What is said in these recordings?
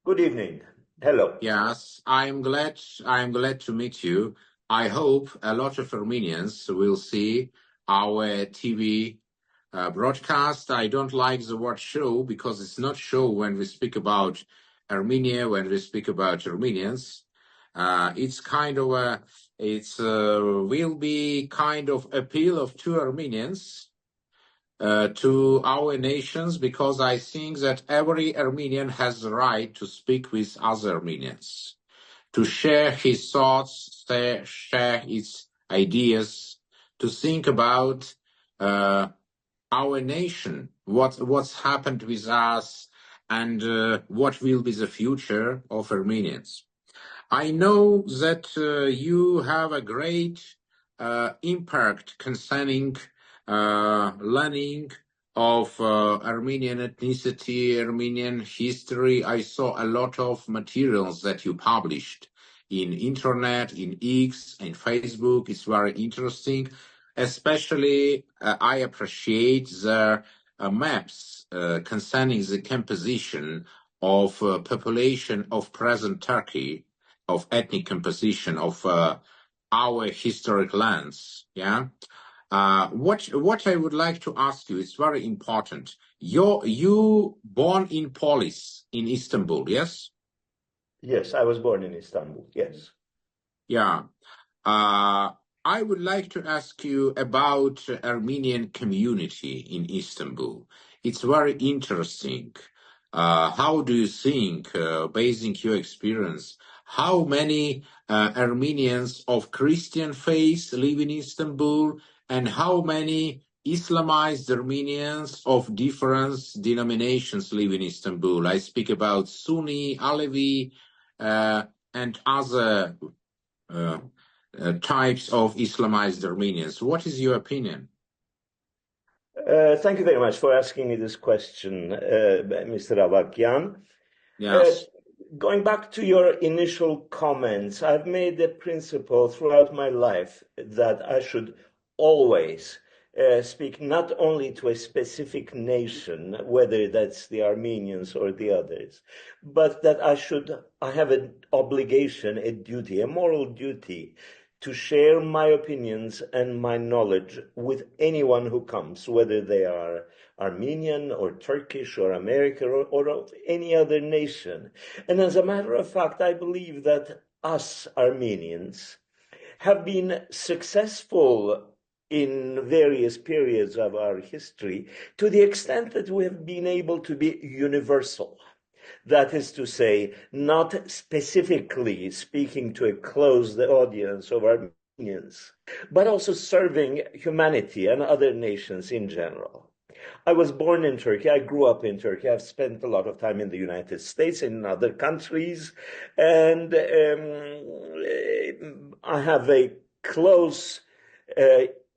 Good evening. Hello. Yes, I'm glad to meet you. I hope a lot of Armenians will see our TV broadcast. I don't like the word show because it's not show when we speak about Armenia, when we speak about Armenians. It's kind of will be kind of appeal of two Armenians to our nations, because I think that every Armenian has the right to speak with other Armenians, to share his thoughts, share his ideas, to think about our nation, what's happened with us, and what will be the future of Armenians. I know that you have a great impact concerning learning of Armenian ethnicity, Armenian history. I saw a lot of materials that you published in internet, in X, and Facebook. It's very interesting. Especially, I appreciate the maps concerning the composition of population of present Turkey, of ethnic composition of our historic lands. Yeah. What I would like to ask you is very important. You born in Polis in Istanbul, yes? Yes, I was born in Istanbul. Yes. Yeah. I would like to ask you about Armenian community in Istanbul. It's very interesting. How do you think, basing your experience, how many Armenians of Christian faith live in Istanbul, and how many Islamized Armenians of different denominations live in Istanbul? I speak about Sunni, Alevi, and other uh, types of Islamized Armenians. What is your opinion? Thank you very much for asking me this question, Mr. Avakian. Yes. Going back to your initial comments, I've made a principle throughout my life that I should always speak not only to a specific nation, whether that's the Armenians or the others, but that I have an obligation, a duty, a moral duty to share my opinions and my knowledge with anyone who comes, whether they are Armenian or Turkish or American or of any other nation. And as a matter of fact, I believe that us Armenians have been successful in various periods of our history to the extent that we have been able to be universal. That is to say, not specifically speaking to a closed audience of Armenians, but also serving humanity and other nations in general. I was born in Turkey. I grew up in Turkey. I've spent a lot of time in the United States and in other countries. And I have a close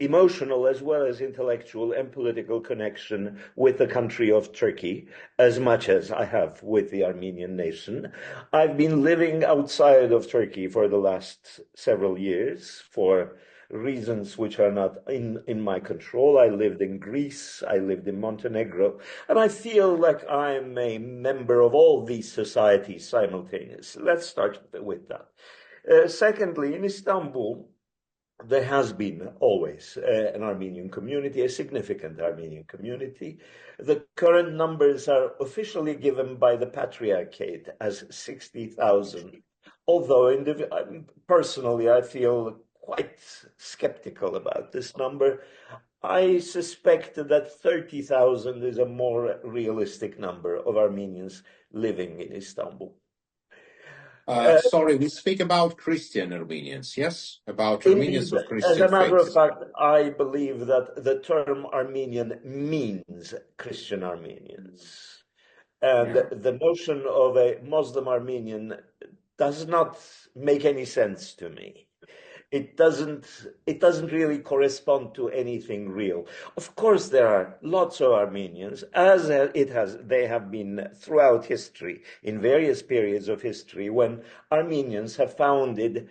emotional as well as intellectual and political connection with the country of Turkey, as much as I have with the Armenian nation. I've been living outside of Turkey for the last several years for reasons which are not in my control. I lived in Greece, I lived in Montenegro, and I feel like I'm a member of all these societies simultaneously. Let's start with that. Secondly, in Istanbul, there has been always an Armenian community, a significant Armenian community. The current numbers are officially given by the Patriarchate as 60,000, although personally I feel quite skeptical about this number. I suspect that 30,000 is a more realistic number of Armenians living in Istanbul. Sorry, we speak about Christian Armenians, yes? About Armenians Indeed, of as Christian a matter of faith. fact, I believe that the term Armenian means Christian Armenians. And Yeah. the notion of a Muslim Armenian does not make any sense to me. It doesn't really correspond to anything real. Of course, there are lots of Armenians, as they have been throughout history, in various periods of history, when Armenians have founded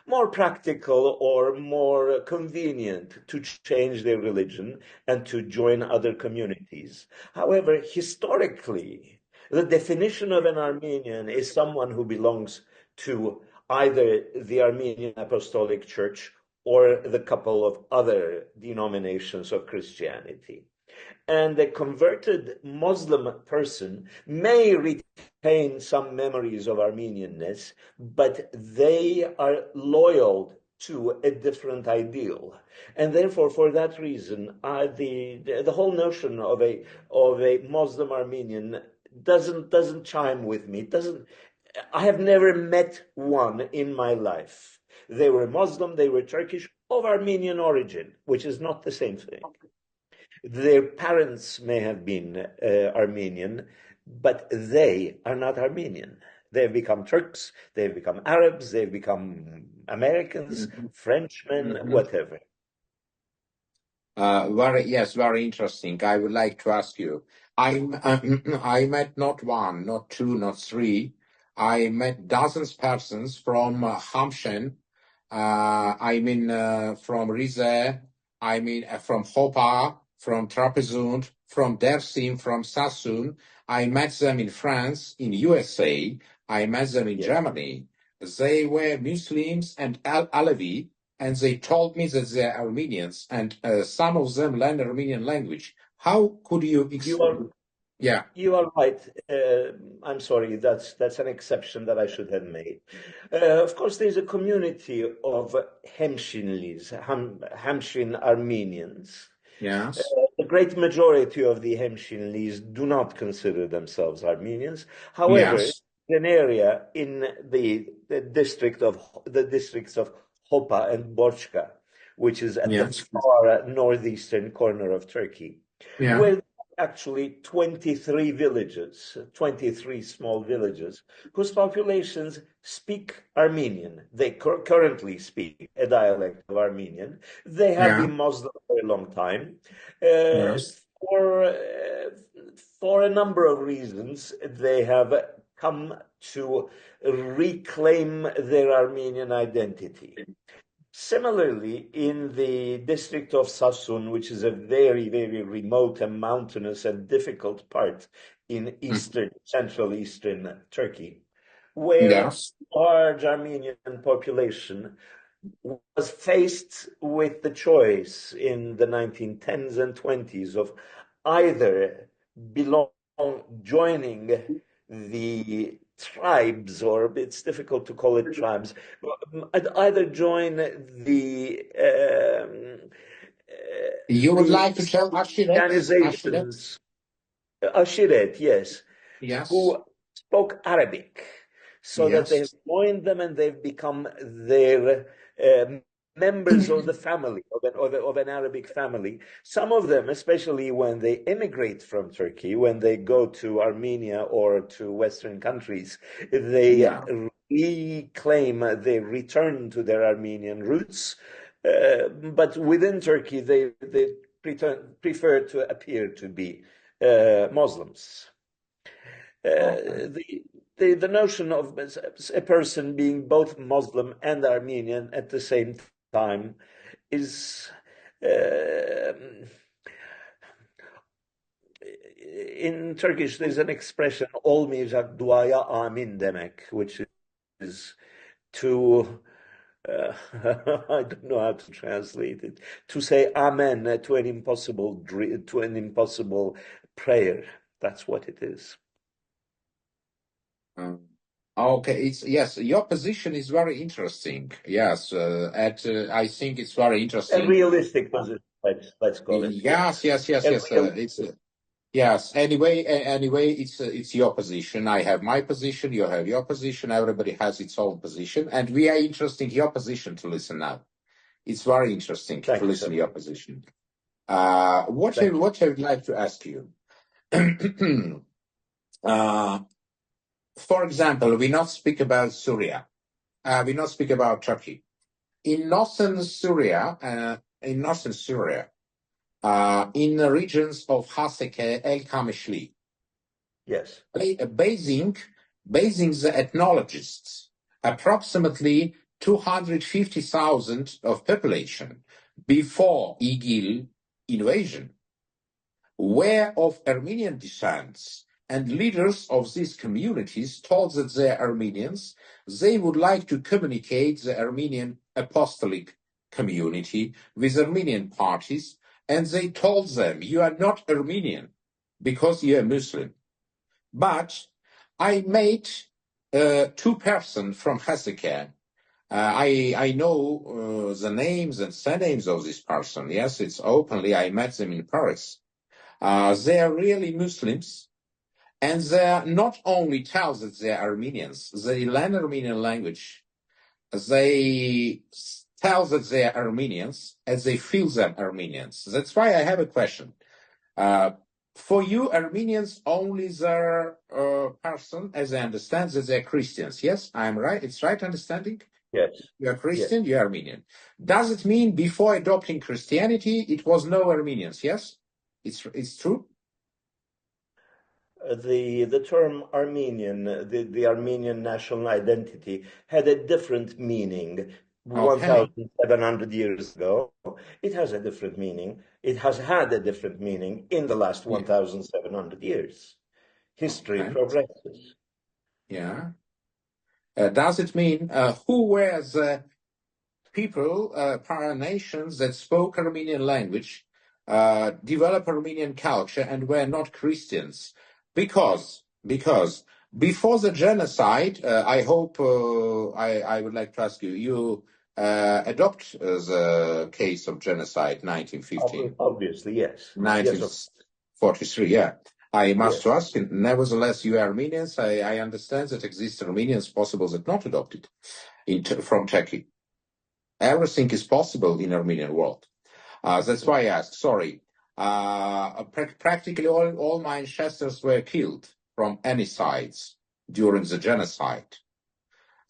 more practical or more convenient to change their religion and to join other communities. However, historically, The definition of an Armenian is someone who belongs to either the Armenian Apostolic Church or the couple of other denominations of Christianity. And a converted Muslim person may retain some memories of Armenianness, but they are loyal to a different ideal, and therefore, for that reason, the whole notion of a Muslim Armenian doesn't chime with me. I have never met one in my life. They were Muslim, they were Turkish, of Armenian origin, which is not the same thing. Their parents may have been Armenian, but they are not Armenian. They've become Turks, they've become Arabs, they've become Americans, Frenchmen, whatever. Very interesting. I would like to ask you. I met not one, not two, not three. I met dozens persons from Hamshen. From Rize. From Hopa, from Trapezund, from Dersim, from Sassoon. I met them in France, in USA. I met them in Germany. They were Muslims and Alevi, and they told me that they are Armenians, and some of them learn Armenian language. How could you explain? Yeah, you are right. I'm sorry, that's an exception that I should have made. Of course, there's a community of Hemshinlis, Hamshin Armenians. yes, The great majority of the Hemshinlis do not consider themselves Armenians. However, yes, an area in the districts of Hopa and Borchka, which is at the yes, far northeastern corner of Turkey, yeah, where there are actually 23 villages, 23 small villages, whose populations speak Armenian. They currently speak a dialect of Armenian. They have yeah, been Muslim for a long time. yes, For a number of reasons, they have come to reclaim their Armenian identity. Similarly, in the district of Sassoon, which is a very, very remote and mountainous and difficult part in central eastern Turkey, where yes, large Armenian population was faced with the choice in the 1910s and 20s of either joining the tribes, or it's difficult to call it tribes, either join You would the like to tell Ashiret? Ashiret? organizations, Ashiret, yes, Yes, who spoke Arabic, so that they have yes, joined them and they've become their members of the family, of an Arabic family. Some of them, especially when they immigrate from Turkey, when they go to Armenia or to Western countries, they yeah. they return to their Armenian roots. But within Turkey, they prefer to appear to be Muslims. Okay. The notion of a person being both Muslim and Armenian at the same time is in Turkish there's an expression olmayacak duaya amin demek, which is to I don't know how to translate it, to say amen to an impossible prayer. That's what it is. Okay, yes, your position is very interesting. Yes, I think it's very A interesting. realistic position, let's call it. Yes, yes, yes, A yes. real, Yes. Anyway, it's your position. I have my position. You have your position. Everybody has its own position, and we are interested in your position to listen now. It's very interesting thank to you, listen to sir. your position. What Thank you. I would like to ask you. For example, we not speak about Syria. We not speak about Turkey. In northern Syria, in the regions of Haseke, El Kamishli, Yes. basing the ethnologists, approximately 250,000 of population before IGIL invasion were of Armenian descent, and leaders of these communities told that they're Armenians. They would like to communicate the Armenian apostolic community with Armenian parties, and they told them, you are not Armenian because you're Muslim. But I met two persons from Hezekiah. I know the names and surnames of this person. Yes, it's openly. I met them in Paris. They are really Muslims, and they not only tell that they are Armenians, they learn Armenian language. They tell that they are Armenians, and they feel them Armenians. That's why I have a question. For you, Armenians only their person, as I understand, that they're Christians. Yes, I'm right. It's right understanding? Yes. You're Christian, you're Armenian. Does it mean before adopting Christianity, it was no Armenians? Yes? It's true? The term Armenian, the Armenian national identity, had a different meaning Okay. 1,700 years ago. It has a different meaning. It has had a different meaning in the last Yeah. 1,700 years. History Okay. progresses. Yeah. Does it mean who were the people, nations that spoke Armenian language, developed Armenian culture, and were not Christians? Because before the genocide, I hope I would like to ask you, you adopt the case of genocide 1915, Obviously, yes. Yes, of 1943, yeah. I must yes. ask, nevertheless, you are Armenians. I understand that exist Armenians possible that not adopted from Turkey. Everything is possible in Armenian world. That's why I asked. Sorry. Practically all my ancestors were killed from any sides during the genocide.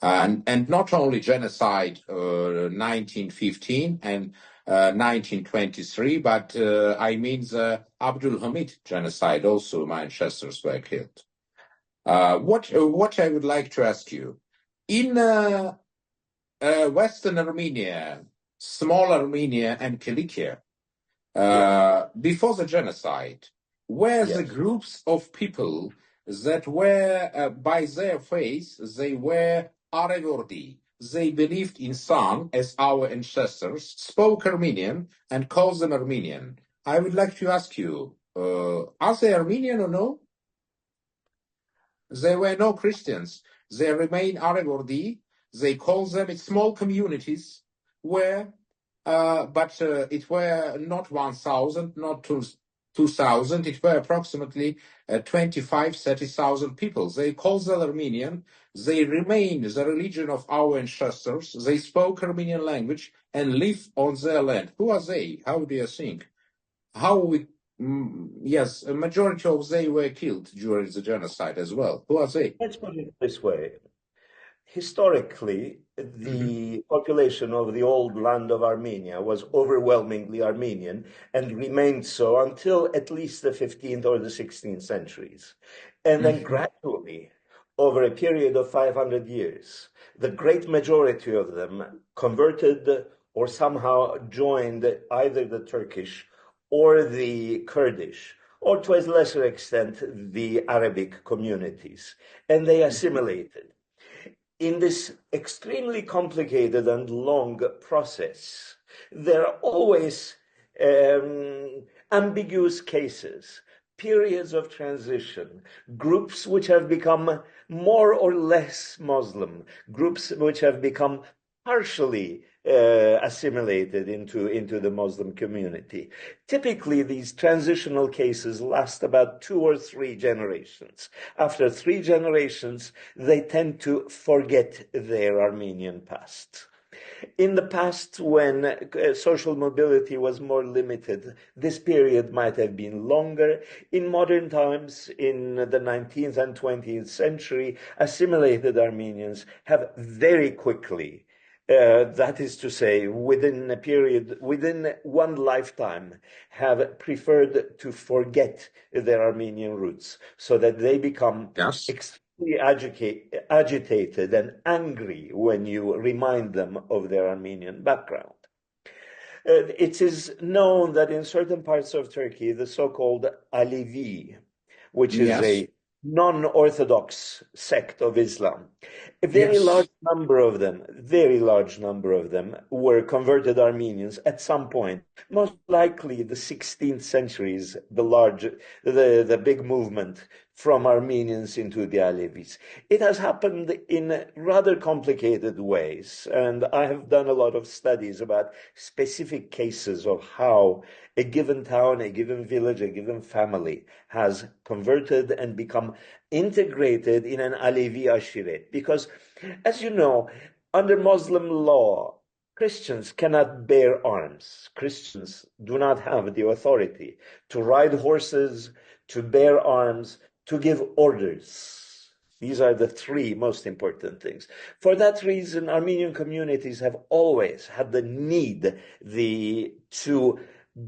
And not only genocide 1915 and 1923, but I mean the Abdul Hamid genocide also my ancestors were killed. What I would like to ask you, in Western Armenia, small Armenia and Kilikia, before the genocide, were the Yes. groups of people that were, by their faith, they were Arevordi. They believed in Sun as our ancestors, spoke Armenian, and called them Armenian. I would like to ask you, are they Armenian or no? There were no Christians. They remain Arevordi. They call them in small communities where, but it were not 1,000, not 2,000. It were approximately 25, 30,000 people. They call them Armenian. They remain the religion of our ancestors. They spoke Armenian language and live on their land. Who are they? How do you think? How we yes, a majority of they were killed during the genocide as well. Who are they? Let's put it this way. Historically, the population of the old land of Armenia was overwhelmingly Armenian and remained so until at least the 15th or the 16th centuries. And then gradually, over a period of 500 years, the great majority of them converted or somehow joined either the Turkish or the Kurdish, or to a lesser extent, the Arabic communities, and they assimilated. In this extremely complicated and long process, there are always ambiguous cases, periods of transition, groups which have become more or less Muslim, groups which have become partially assimilated into the Muslim community. Typically, these transitional cases last about 2 or 3 generations. After 3 generations, they tend to forget their Armenian past. In the past, when social mobility was more limited, this period might have been longer. In modern times, in the 19th and 20th century, assimilated Armenians have very quickly, that is to say, within one lifetime, have preferred to forget their Armenian roots so that they become extremely agitated and angry when you remind them of their Armenian background. It is known that in certain parts of Turkey, the so-called Alevi, which is Yes. non-Orthodox sect of Islam. A Yes. very large number of them were converted Armenians at some point. Most likely the 16th century is the big movement from Armenians into the Alevis. It has happened in rather complicated ways, and I have done a lot of studies about specific cases of how a given town, a given village, a given family has converted and become integrated in an Alevi Ashiret. Because, as you know, under Muslim law, Christians cannot bear arms. Christians do not have the authority to ride horses, to bear arms, to give orders. These are the three most important things. For that reason, Armenian communities have always had the need to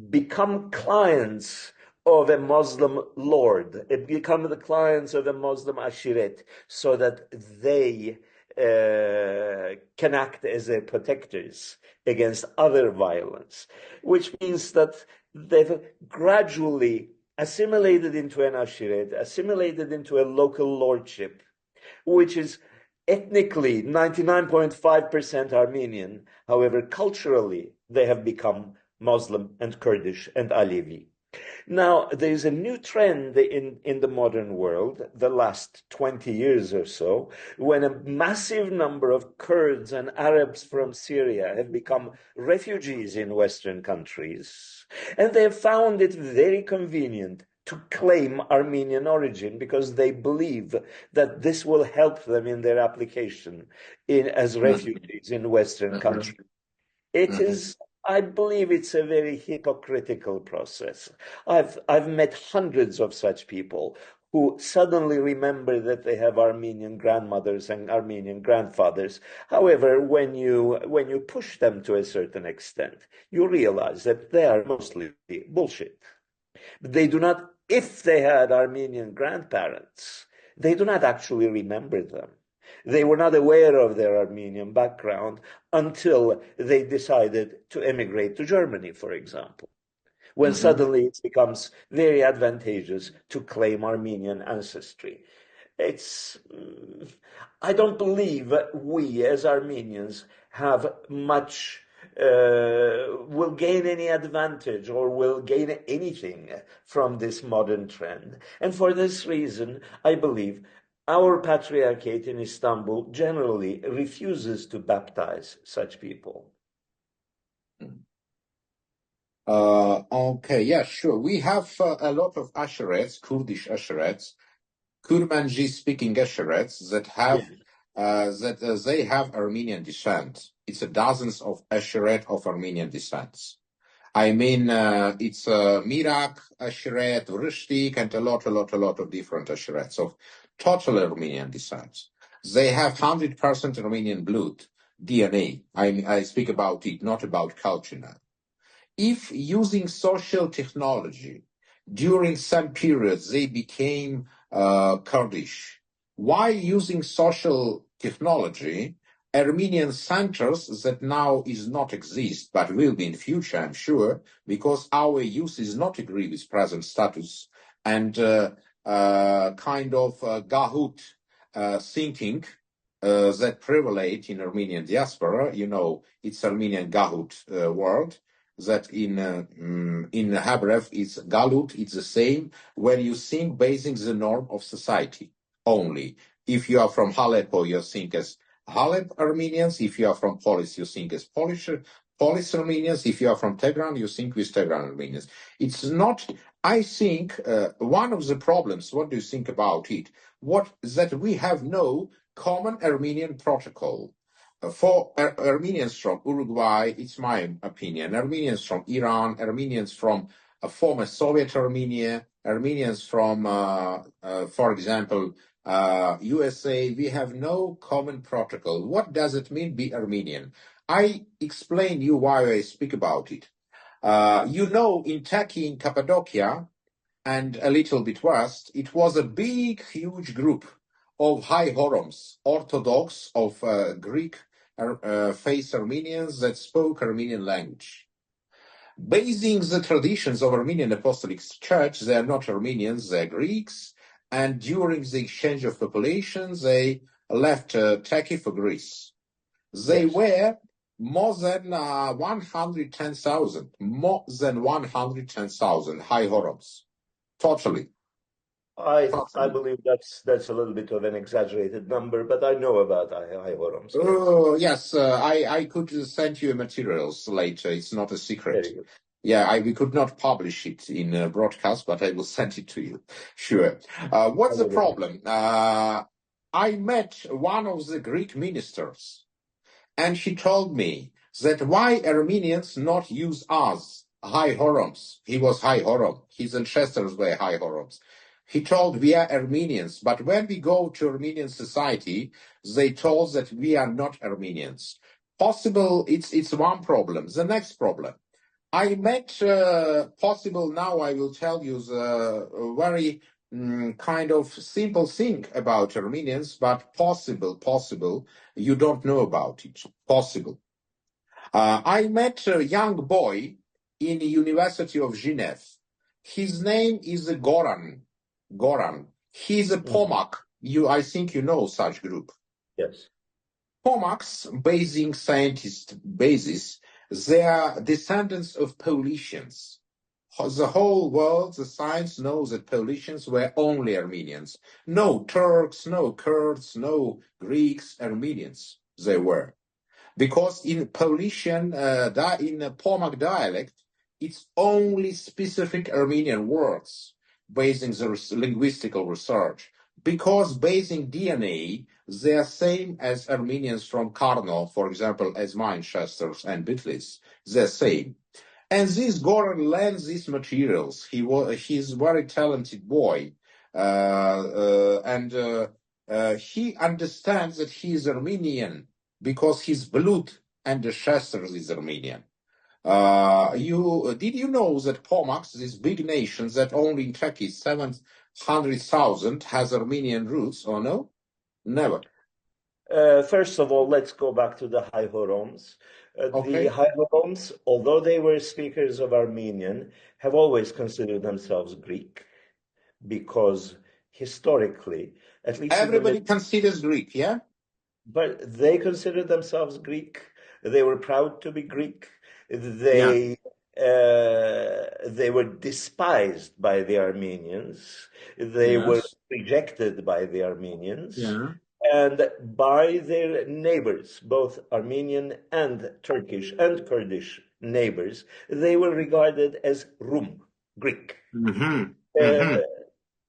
become clients of a Muslim lord, become the clients of a Muslim ashiret, so that they can act as their protectors against other violence, which means that they've gradually assimilated into an ashiret, assimilated into a local lordship, which is ethnically 99.5% Armenian. However, culturally, they have become Muslim and Kurdish and Alevi. Now, there's a new trend in the modern world, the last 20 years or so, when a massive number of Kurds and Arabs from Syria have become refugees in Western countries, and they have found it very convenient to claim Armenian origin because they believe that this will help them in their application as refugees in Western countries. It is, I believe it's a very hypocritical process. I've met hundreds of such people who suddenly remember that they have Armenian grandmothers and Armenian grandfathers. However, when you push them to a certain extent, you realize that they are mostly bullshit. They do not, if they had Armenian grandparents, they do not actually remember them. They were not aware of their Armenian background until they decided to emigrate to Germany, for example, when suddenly it becomes very advantageous to claim Armenian ancestry. It's, I don't believe we as Armenians have much, will gain any advantage or will gain anything from this modern trend. And for this reason, I believe our patriarchate in Istanbul generally refuses to baptize such people. Okay, yeah, sure. We have a lot of Asherets, Kurdish Asherets, Kurmanji speaking Asherets that have they have Armenian descent. It's dozens of Asheret of Armenian descent. I mean, it's Mirak, Asheret, Rishtik, and a lot of different Asherets of total Armenian descent. They have 100% Armenian blood, DNA. I speak about it, not about culture now. If using social technology during some periods they became Kurdish, why using social technology Armenian centers that now is not exist but will be in future, I'm sure, because our youth is not agree with present status and kind of Gahut thinking that prevalate in Armenian diaspora. You know, it's Armenian Gahut word that in Hebrew it's Galut, it's the same, where you think basing the norm of society only. If you are from Aleppo, you think as Halep Armenians. If you are from Polis, you think as Polish Armenians. If you are from Tehran, you think with Tehran Armenians. It's not, I think, one of the problems, what do you think about it? That we have no common Armenian protocol. For Armenians from Uruguay, it's my opinion, Armenians from Iran, Armenians from former Soviet Armenia, Armenians from, for example, USA, we have no common protocol. What does it mean be Armenian? I explain you why I speak about it. You know, in Turkey, in Cappadocia, and a little bit west, it was a big, huge group of high horoms, Orthodox of Greek faith Armenians that spoke Armenian language. Basing the traditions of Armenian Apostolic Church, they are not Armenians, they're Greeks, and during the exchange of populations, they left Turkey for Greece. They Yes. were more than 110,000, more than 110,000 high Horoms. Totally. I believe that's a little bit of an exaggerated number, but I know about high Horoms, yes. Oh, yes, I could send you materials later. It's not a secret. Very good. Yeah, we could not publish it in a broadcast, but I will send it to you. Sure. What's the problem? I met one of the Greek ministers, and he told me that why Armenians not use us, high Horoms. He was high Horom. His ancestors were high Horoms. He told we are Armenians, but when we go to Armenian society, they told that we are not Armenians. Possible, it's one problem. The next problem. I met possible now I will tell you the very kind of simple thing about Armenians, but possible you don't know about it. Possible. I met a young boy in the University of Geneva. His name is Goran. Goran. He's a Pomak. I think you know such group. Yes. Pomaks, basing scientist basis, they are descendants of Paulicians. The whole world, the science knows that Paulicians were only Armenians. No Turks, no Kurds, no Greeks, Armenians they were. Because in Paulician, in Pomak dialect, it's only specific Armenian words basing the linguistical research. Because basing DNA, they are same as Armenians from Karno, for example, as Manchesters and Bitlis. They're same. And this Goran learns these materials. He's a very talented boy. And he understands that he is Armenian because his blood and the ancestors is Armenian. Did you know that Pomaks, this big nation that only in Turkey 700,000 has Armenian roots, or no? Never. First of all, let's go back to the high Horoms. Okay. The high Horoms, although they were speakers of Armenian, have always considered themselves Greek because historically, at least Everybody considers Greek, yeah? but they considered themselves Greek. They were proud to be Greek. They were despised by the Armenians. They were rejected by the Armenians. Yeah. And by their neighbors, both Armenian and Turkish and Kurdish neighbors, they were regarded as Rum, Greek.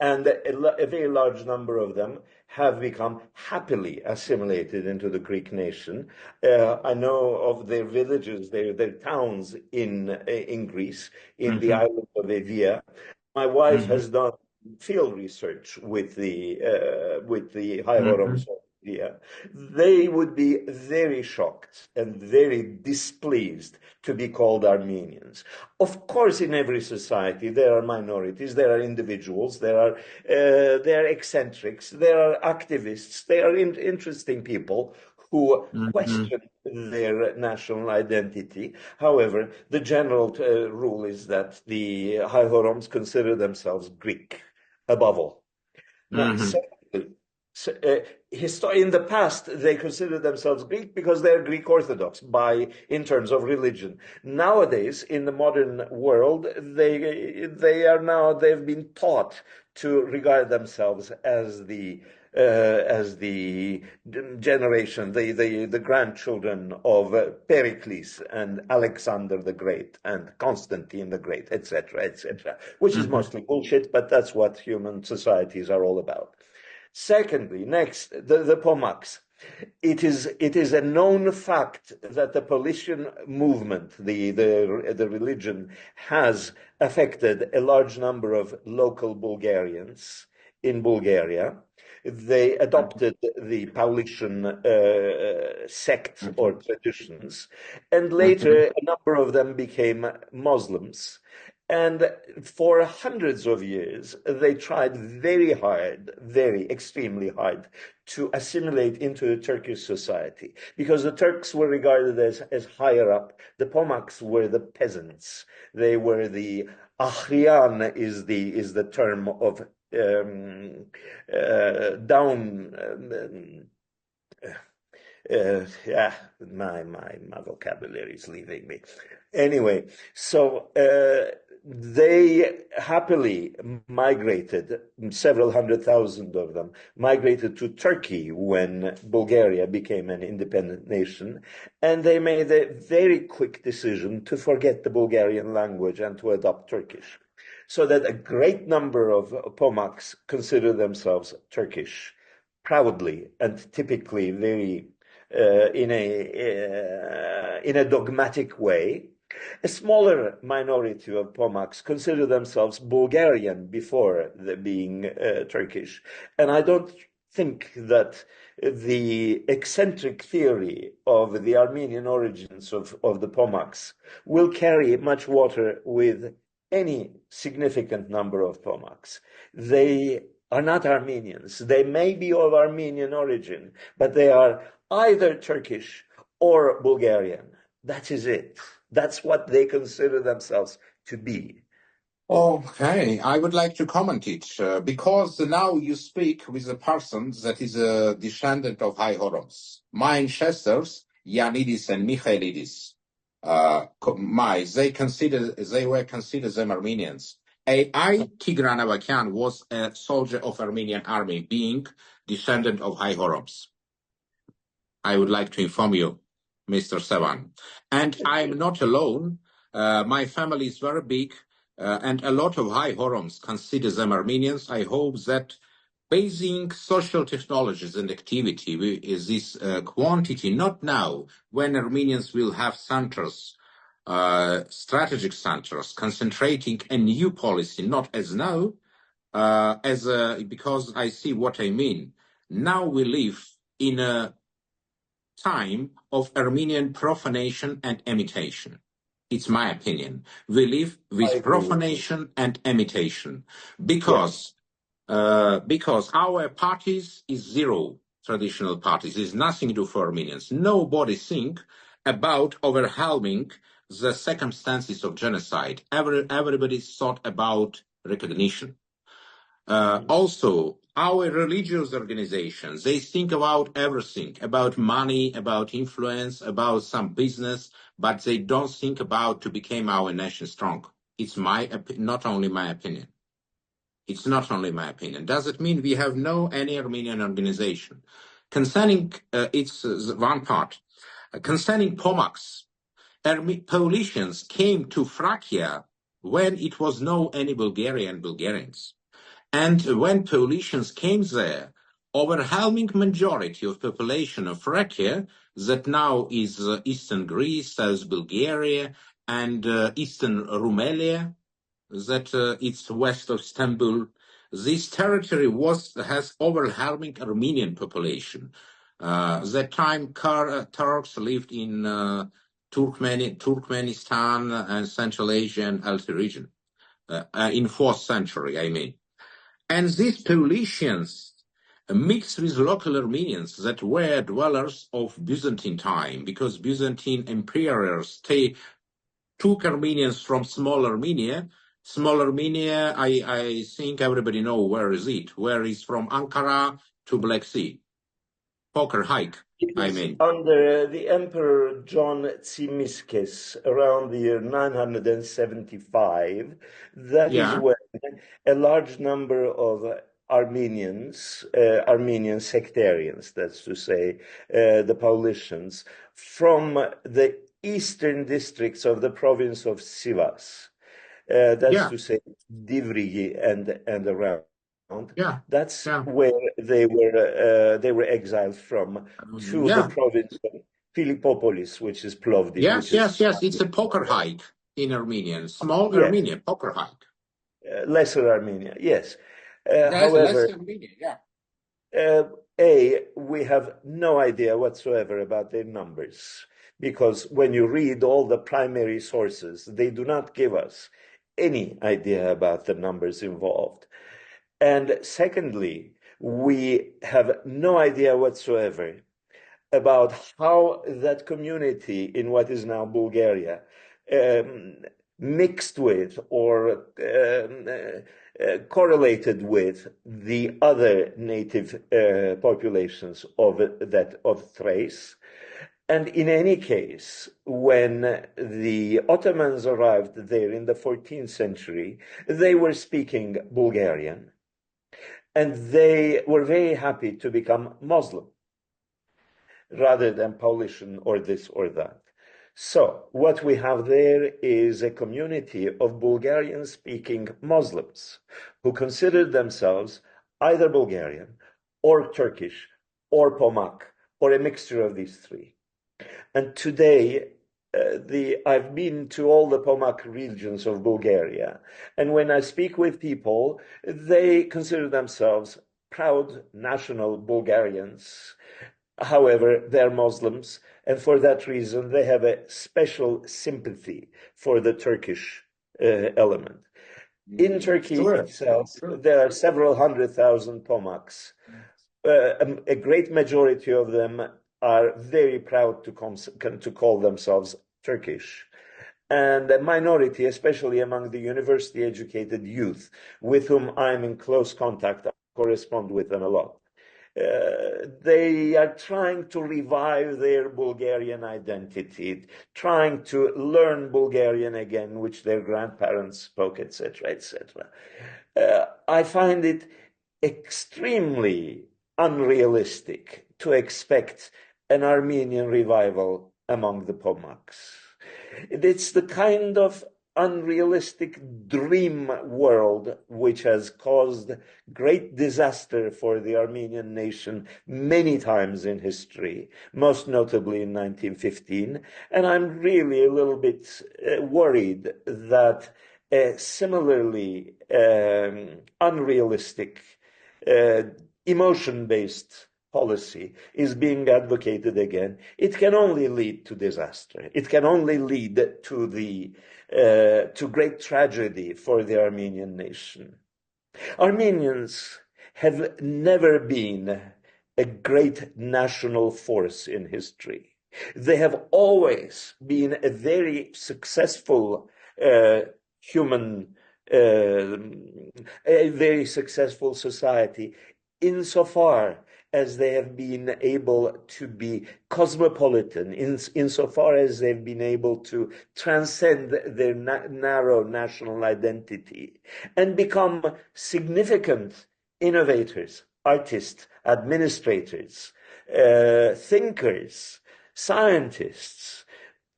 And a very large number of them have become happily assimilated into the Greek nation. I know of their villages, their towns in Greece, in the island of Evia. My wife has done field research with the high Horoms of Evia. They would be very shocked and very displeased to be called Armenians. Of course, in every society, there are minorities, there are individuals, there are eccentrics, there are activists, there are interesting people who question their national identity. However, the general rule is that the high Horoms consider themselves Greek above all. Now, secondly, in the past, they considered themselves Greek because they're Greek Orthodox in terms of religion. Nowadays, in the modern world, they've been taught to regard themselves as the generation, the grandchildren of Pericles and Alexander the Great and Constantine the Great, etc., which is mostly bullshit, but that's what human societies are all about. Secondly, next, the Pomaks. It is a known fact that the Paulician movement, the religion, has affected a large number of local Bulgarians in Bulgaria. They adopted the Paulician sect or traditions, and later a number of them became Muslims. And for hundreds of years, they tried extremely hard, to assimilate into the Turkish society, because the Turks were regarded as higher up. The Pomaks were the peasants. They were the Ahrian is the term of down. Yeah, my vocabulary is leaving me. Anyway, so they happily migrated, several 100,000 of them migrated to Turkey when Bulgaria became an independent nation, and they made a very quick decision to forget the Bulgarian language and to adopt Turkish. So that a great number of Pomaks consider themselves Turkish proudly and typically very in a dogmatic way. A smaller minority of Pomaks consider themselves Bulgarian before being Turkish. And I don't think that the eccentric theory of the Armenian origins of the Pomaks will carry much water with any significant number of Pomaks. They are not Armenians. They may be of Armenian origin, but they are either Turkish or Bulgarian. That is it. That's what they consider themselves to be. Okay, I would like to comment it because now you speak with a person that is a descendant of high Horoms. My ancestors, Yanidis and Michaelidis, they were considered them Armenians. I, Tigran Avakian, was a soldier of Armenian army, being descendant of high Horoms. I would like to inform you, Mr. Sevan. And I'm not alone. My family is very big, and a lot of high Horoms consider them Armenians. I hope that basing social technologies and activity is this quantity, not now, when Armenians will have centers, strategic centers, concentrating a new policy, not as now, because I see what I mean. Now we live in a time of Armenian profanation and imitation. It's my opinion. We live with profanation and imitation because our parties is zero traditional parties. There's nothing to do for Armenians. Nobody think about overwhelming the circumstances of genocide. Everybody thought about recognition. Also, our religious organizations, they think about everything, about money, about influence, about some business, but they don't think about to become our nation strong. It's not only my opinion. It's not only my opinion. Does it mean we have any Armenian organization? Concerning, it's one part. Concerning Pomaks, Paulicians came to Thracia when it was no any Bulgarians. And when Paulicians came there, overwhelming majority of population of Thracia, that now is eastern Greece, South Bulgaria, and eastern Rumelia, that it's west of Istanbul. This territory has overwhelming Armenian population. That time Turks lived in Turkmenistan and Central Asia and Altai region, in 4th century, I mean. And these Paulicians mixed with local Armenians that were dwellers of Byzantine time, because Byzantine emperors took Armenians from small Armenia. Small Armenia, I think everybody know where is it. Where is from Ankara to Black Sea. Poker hike, I mean. Under the Emperor John Tzimiskes, around the year 975, that is when a large number of Armenians, Armenian sectarians, that's to say, the Paulicians, from the eastern districts of the province of Sivas, that's to say, Divrigi and around. That's where they were exiled from to the province of Philippopolis, which is Plovdiv. Yes. It's a poker hike in Armenian, small Armenian poker hike. Lesser Armenia, yes. However, Lesser Armenia, we have no idea whatsoever about their numbers, because when you read all the primary sources, they do not give us any idea about the numbers involved. And secondly, we have no idea whatsoever about how that community in what is now Bulgaria mixed with or correlated with the other native populations of Thrace. And in any case, when the Ottomans arrived there in the 14th century, they were speaking Bulgarian, and they were very happy to become Muslim rather than Polish or this or that. So what we have there is a community of Bulgarian-speaking Muslims who consider themselves either Bulgarian or Turkish or Pomak or a mixture of these three. And today, I've been to all the Pomak regions of Bulgaria, and when I speak with people, they consider themselves proud national Bulgarians. However, they're Muslims, and for that reason, they have a special sympathy for the Turkish element. In Turkey itself, there are several 100,000 Pomaks. A great majority of them are very proud to call themselves Turkish. And a minority, especially among the university-educated youth, with whom I'm in close contact, I correspond with them a lot. They are trying to revive their Bulgarian identity, trying to learn Bulgarian again, which their grandparents spoke, etc., etc. I find it extremely unrealistic to expect an Armenian revival among the Pomaks. It's the kind of unrealistic dream world which has caused great disaster for the Armenian nation many times in history, most notably in 1915. And I'm really a little bit worried that a similarly unrealistic, emotion-based policy is being advocated again. It can only lead to disaster. It can only lead to great tragedy for the Armenian nation. Armenians have never been a great national force in history. They have always been a very successful a very successful society, insofar as they have been able to be cosmopolitan, insofar as they've been able to transcend their narrow national identity and become significant innovators, artists, administrators, thinkers, scientists,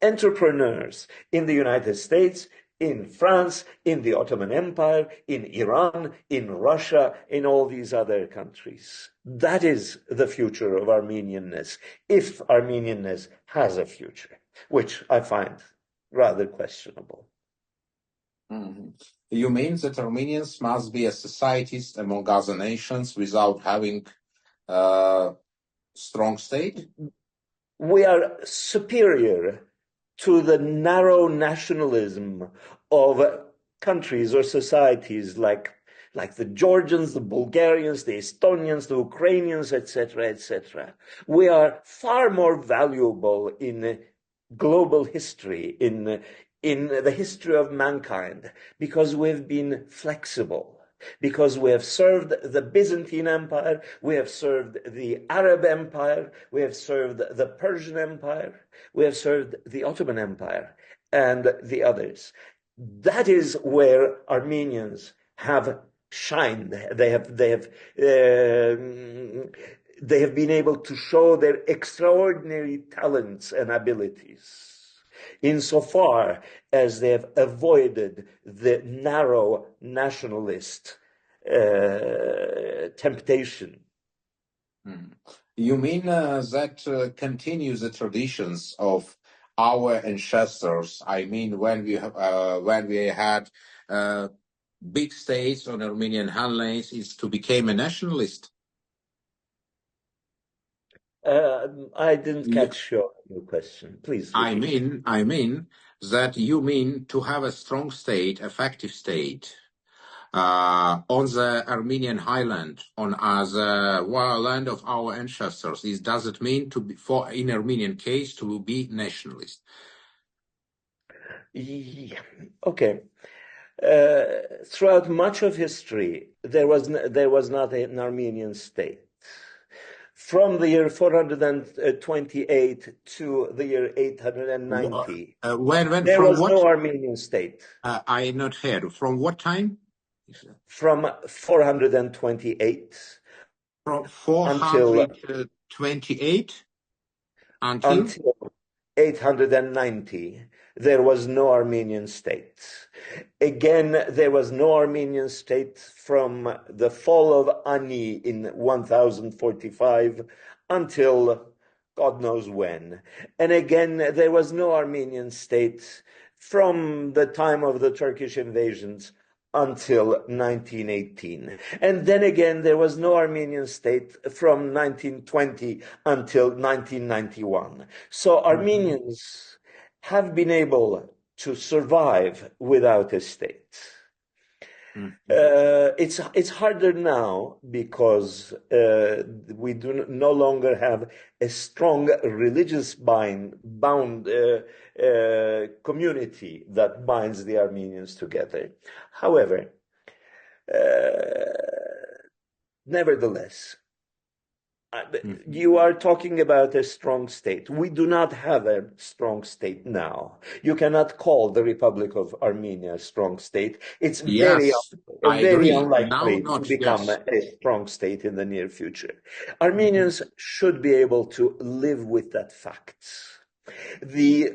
entrepreneurs in the United States, in France, in the Ottoman Empire, in Iran, in Russia, in all these other countries. That is the future of Armenianness, if Armenianness has a future, which I find rather questionable. Mm-hmm. You mean that Armenians must be a societist among other nations without having a strong state? We are superior to the narrow nationalism of countries or societies like the Georgians, the Bulgarians, the Estonians, the Ukrainians, etc., etc. We are far more valuable in global history, in the history of mankind, because we've been flexible. Because we have served the Byzantine Empire, we have served the Arab Empire, we have served the Persian Empire, we have served the Ottoman Empire, and the others. That is where Armenians have shined. They have been able to show their extraordinary talents and abilities, insofar as they have avoided the narrow nationalist temptation. You mean that continues the traditions of our ancestors? I mean, when we had big states on Armenian highlands, is to become a nationalist? I didn't catch your question. Please repeat. I mean that you mean to have a strong state, effective state, on the Armenian highland, on the land of our ancestors. Does it mean to be, in Armenian case, to be nationalist? Yeah. Okay. Throughout much of history, there was not an Armenian state. From the year 428 to the year 890, there From was what? no Armenian state. I not heard. From what time? From 428 From until 428 until 890, there was no Armenian state. Again, there was no Armenian state from the fall of Ani in 1045 until God knows when. And again, there was no Armenian state from the time of the Turkish invasions until 1918. And then again, there was no Armenian state from 1920 until 1991. So Armenians have been able to survive without a state. It's harder now because we no longer have a strong religious bound community that binds the Armenians together. However, nevertheless, you are talking about a strong state. We do not have a strong state now. You cannot call the Republic of Armenia a strong state. It's very unlikely to become a strong state in the near future. Armenians should be able to live with that fact. The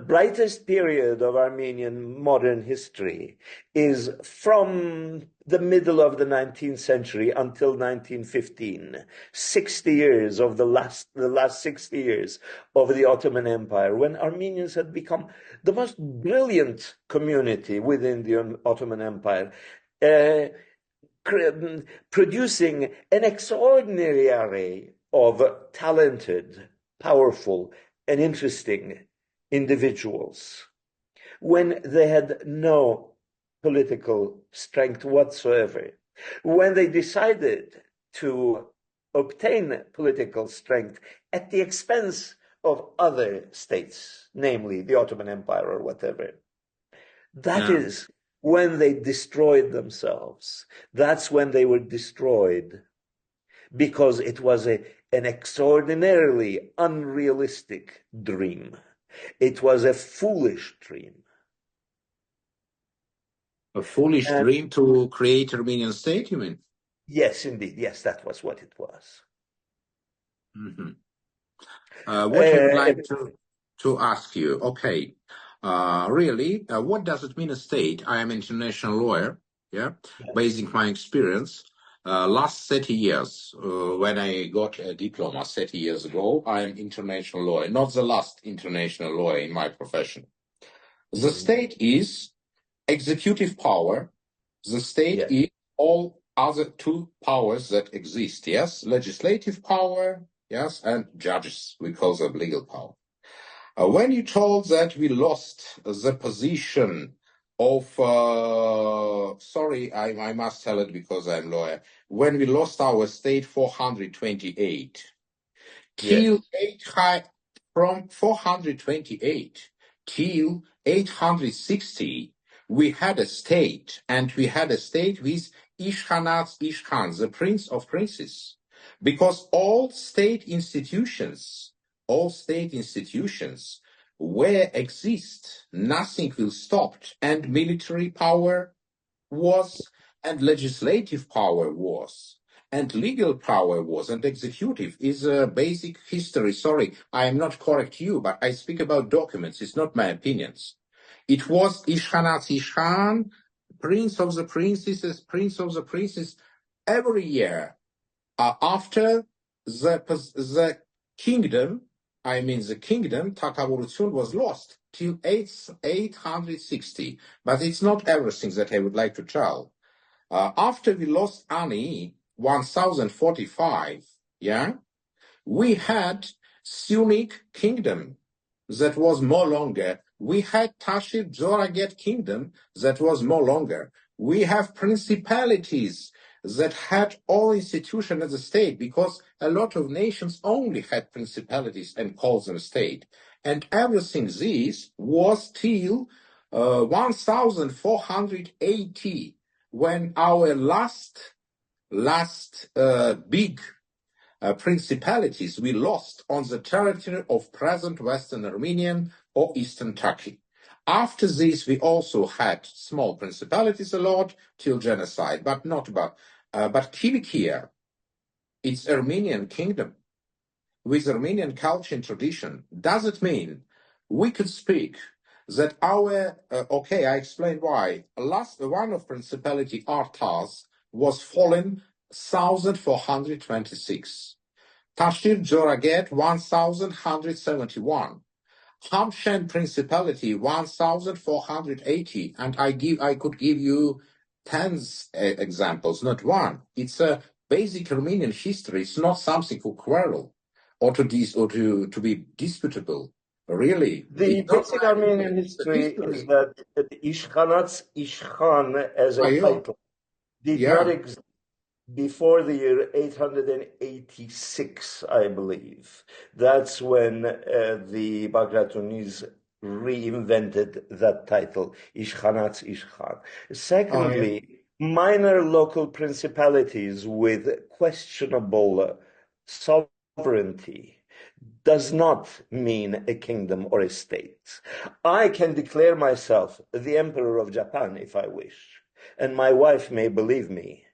brightest period of Armenian modern history is from the middle of the 19th century until 1915, 60 years of the last 60 years of the Ottoman Empire, when Armenians had become the most brilliant community within the Ottoman Empire, producing an extraordinary array of talented, powerful, and interesting individuals, when they had no political strength whatsoever. When they decided to obtain political strength at the expense of other states, namely the Ottoman Empire or whatever, that is when they destroyed themselves. That's when they were destroyed, because it was an extraordinarily unrealistic dream. It was a foolish dream. A foolish dream to create Armenian state, you mean? Yes, indeed. Yes, that was what it was. What I would like to ask you, okay, really, what does it mean a state? I am an international lawyer, basing my experience. Last 30 years, when I got a diploma 30 years ago, I am international lawyer, not the last international lawyer in my profession. The state is executive power. The state is all other two powers that exist, yes? Legislative power, yes, and judges, we call them legal power. When you told that we lost the position of, sorry, I must tell it because I'm a lawyer, when we lost our state 428, till from 428 till 860, we had a state, and we had a state with Ishkhanats Ishkhan, the prince of princes, because all state institutions where exist, nothing will stop, and military power was, and legislative power was, and legal power was, and executive is a basic history. Sorry, I am not correct you, but I speak about documents. It's not my opinions. It was Ishkhanats Ishkhan, prince of the princes, every year. After the kingdom, Takavurusun was lost till 860. But it's not everything that I would like to tell. After we lost Ani, 1045, we had Sunnic kingdom that was more longer. We had Tashib Zoraget kingdom that was more longer. We have principalities that had all institutions as a state, because a lot of nations only had principalities and called them state. And everything this was till 1480, when our last big principalities we lost on the territory of present Western Armenian or Eastern Turkey. After this, we also had small principalities a lot till genocide, but Kilikia, it's Armenian kingdom with Armenian culture and tradition. Does it mean we could speak that our, okay, I explained why. Last one of principality Artas was fallen 1426. Tashir Joraget 1171. Hamshen Principality 1480, and I could give you tens examples, not one. It's a basic Armenian history. It's not something for quarrel or to be disputable. Really, the basic Armenian history is that Ishkhanats Ishkhan as a title did not exist before the year 886, I believe. That's when the Bagratunis reinvented that title, Ishkhanats Ishkhan. Secondly, minor local principalities with questionable sovereignty does not mean a kingdom or a state. I can declare myself the Emperor of Japan if I wish, and my wife may believe me.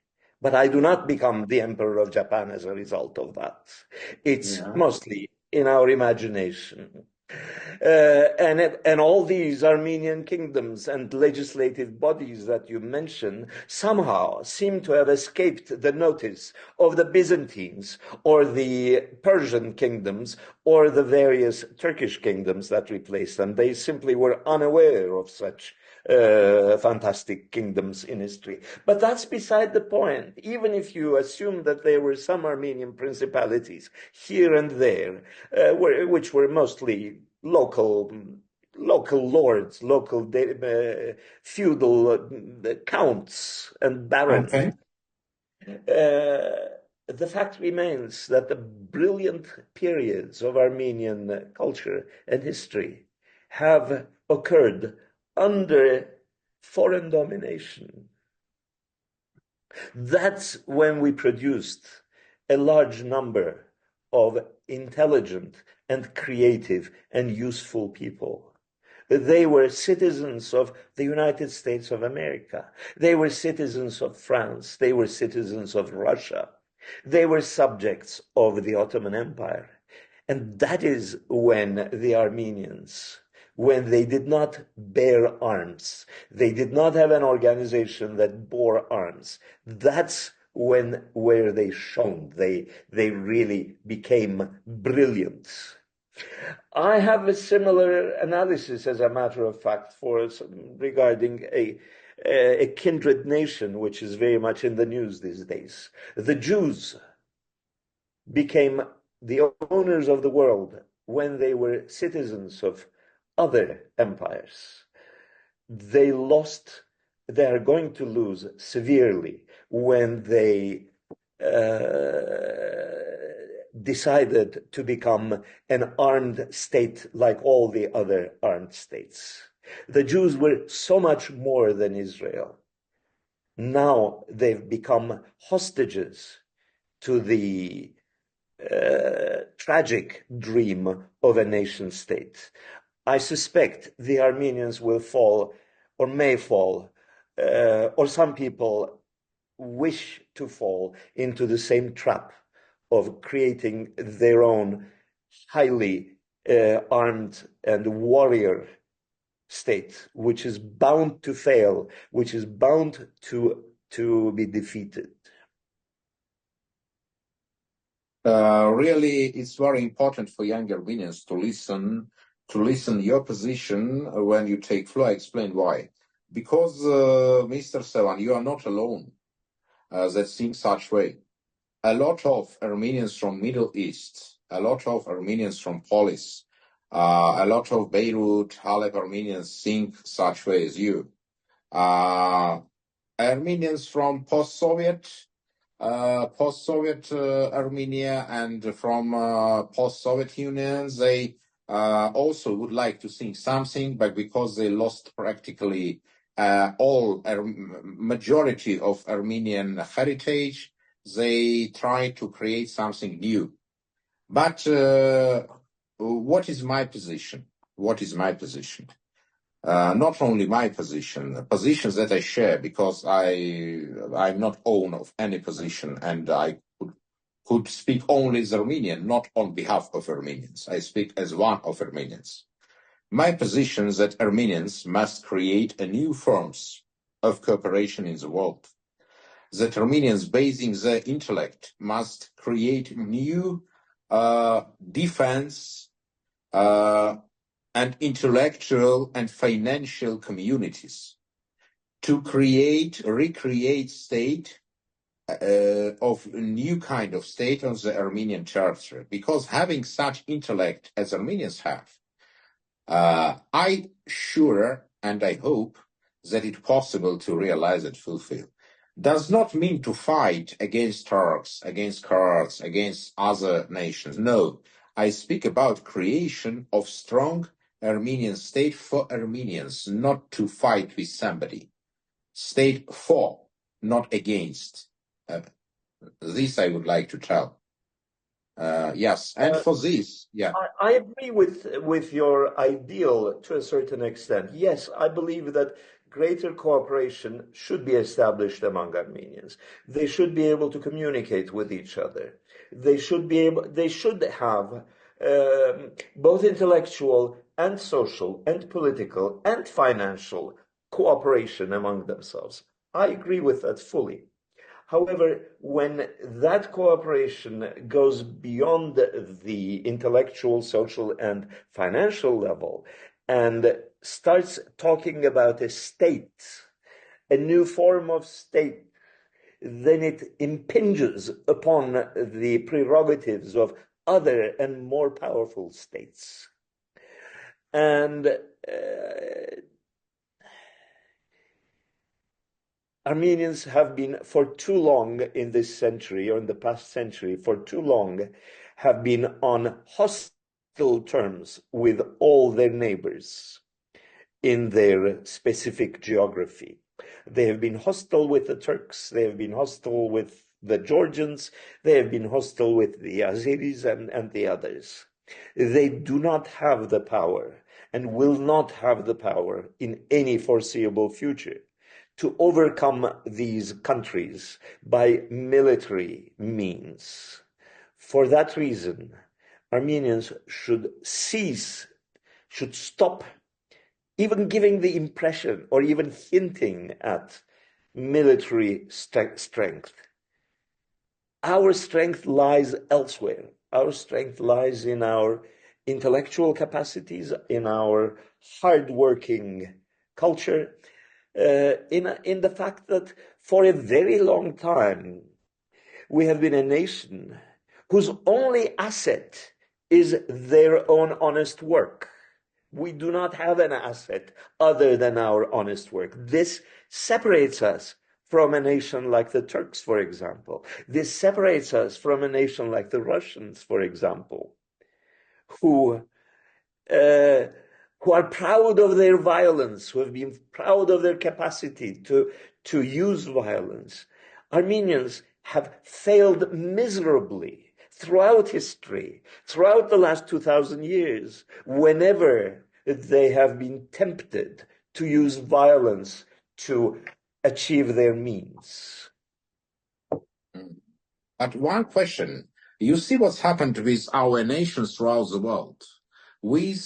But I do not become the Emperor of Japan as a result of that. It's mostly in our imagination. And all these Armenian kingdoms and legislative bodies that you mention somehow seem to have escaped the notice of the Byzantines or the Persian kingdoms or the various Turkish kingdoms that replaced them. They simply were unaware of such fantastic kingdoms in history. But that's beside the point. Even if you assume that there were some Armenian principalities here and there, which were mostly local lords, local feudal counts and barons. Okay. The fact remains that the brilliant periods of Armenian culture and history have occurred under foreign domination. That's when we produced a large number of intelligent and creative and useful people. They were citizens of the United States of America. They were citizens of France. They were citizens of Russia. They were subjects of the Ottoman Empire. And that is when the Armenians, when they did not bear arms, they did not have an organization that bore arms, that's where they shone. They really became brilliant. I have a similar analysis, as a matter of fact, regarding a kindred nation, which is very much in the news these days. The Jews became the owners of the world when they were citizens of other empires. They are going to lose severely when they decided to become an armed state like all the other armed states. The Jews were so much more than Israel. Now they've become hostages to the tragic dream of a nation state. I suspect the Armenians will fall, or may fall, or some people wish to fall into the same trap of creating their own highly armed and warrior state, which is bound to fail, which is bound to be defeated. Really, it's very important for young Armenians to listen your position when you take floor. I explain why. Because, Mr. Sevan, you are not alone that think such way. A lot of Armenians from Middle East, a lot of Armenians from Polis, a lot of Beirut, Halep Armenians think such way as you. Armenians from post-Soviet Armenia and from post-Soviet Union, they also would like to sing something, but because they lost practically majority of Armenian heritage, they try to create something new. But what is my position? What is my position? Not only my position, positions that I share, because I'm not own of any position, and I could speak only as Armenian, not on behalf of Armenians. I speak as one of Armenians. My position is that Armenians must create a new forms of cooperation in the world. That Armenians, basing their intellect, must create new defense and intellectual and financial communities to recreate state of a new kind of state on the Armenian territory. Because having such intellect as Armenians have, I sure and I hope that it's possible to realize and fulfill. Does not mean to fight against Turks, against Kurds, against other nations. No, I speak about creation of strong Armenian state for Armenians, not to fight with somebody. State for, not against. This I would like to tell. Yes, and for this, yeah. I agree with your ideal to a certain extent. Yes, I believe that greater cooperation should be established among Armenians. They should be able to communicate with each other. They should have both intellectual and social and political and financial cooperation among themselves. I agree with that fully. However, when that cooperation goes beyond the intellectual, social, and financial level and starts talking about a state, a new form of state, then it impinges upon the prerogatives of other and more powerful states. And Armenians have been for too long in this century, or in the past century, for too long, have been on hostile terms with all their neighbors in their specific geography. They have been hostile with the Turks, they have been hostile with the Georgians, they have been hostile with the Azeris and the others. They do not have the power and will not have the power in any foreseeable future to overcome these countries by military means. For that reason, Armenians should stop even giving the impression or even hinting at military strength. Our strength lies elsewhere. Our strength lies in our intellectual capacities, in our hardworking culture, in the fact that for a very long time we have been a nation whose only asset is their own honest work. We do not have an asset other than our honest work. This separates us from a nation like the Turks, for example. This separates us from a nation like the Russians, for example, who are proud of their violence, who have been proud of their capacity to use violence. Armenians have failed miserably throughout history, throughout the last 2,000 years, whenever they have been tempted to use violence to achieve their means. But one question, you see what's happened with our nations throughout the world. We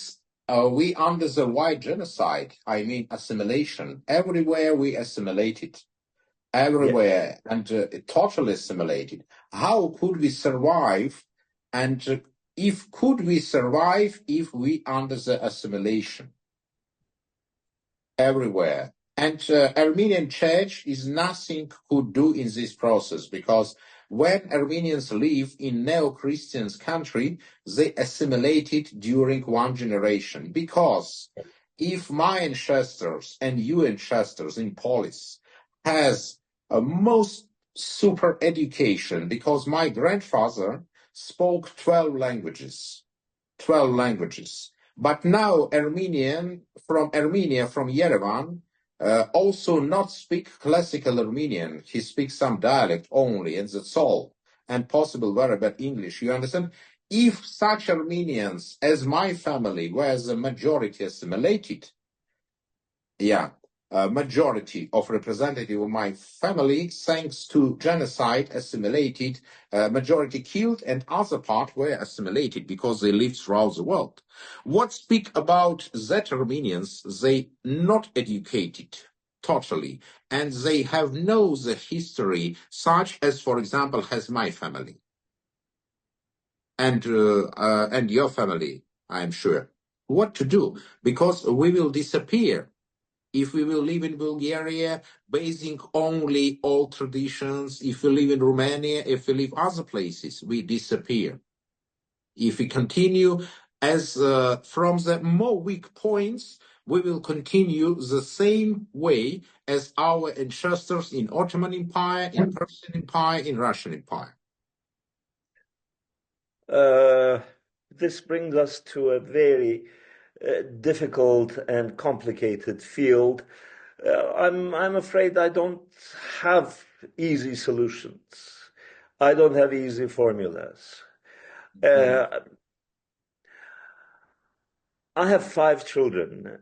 under the white genocide, I mean assimilation, everywhere we assimilated. Everywhere, and totally assimilated. How could we survive? And could we survive if we under the assimilation? Everywhere. And Armenian Church is nothing could do in this process, because when Armenians live in neo-Christian country, they assimilated during one generation. Because if my ancestors and your ancestors in Polis has a most super education, because my grandfather spoke 12 languages. 12 languages. But now from Armenia, from Yerevan, also not speak classical Armenian. He speaks some dialect only, and that's all, and possible very bad English. You understand? If such Armenians as my family were the majority assimilated, majority of representative of my family, thanks to genocide, assimilated, majority killed, and other part were assimilated because they lived throughout the world. What speak about that Armenians, they not educated totally, and they have no the history such as, for example, has my family and your family, I'm sure. What to do? Because we will disappear if we will live in Bulgaria, basing only old traditions. If we live in Romania, if we live other places, we disappear. If we continue as from the more weak points, we will continue the same way as our ancestors in Ottoman Empire, in Persian Empire, in Russian Empire. This brings us to a very difficult and complicated field. I'm afraid I don't have easy solutions. I don't have easy formulas. I have 5 children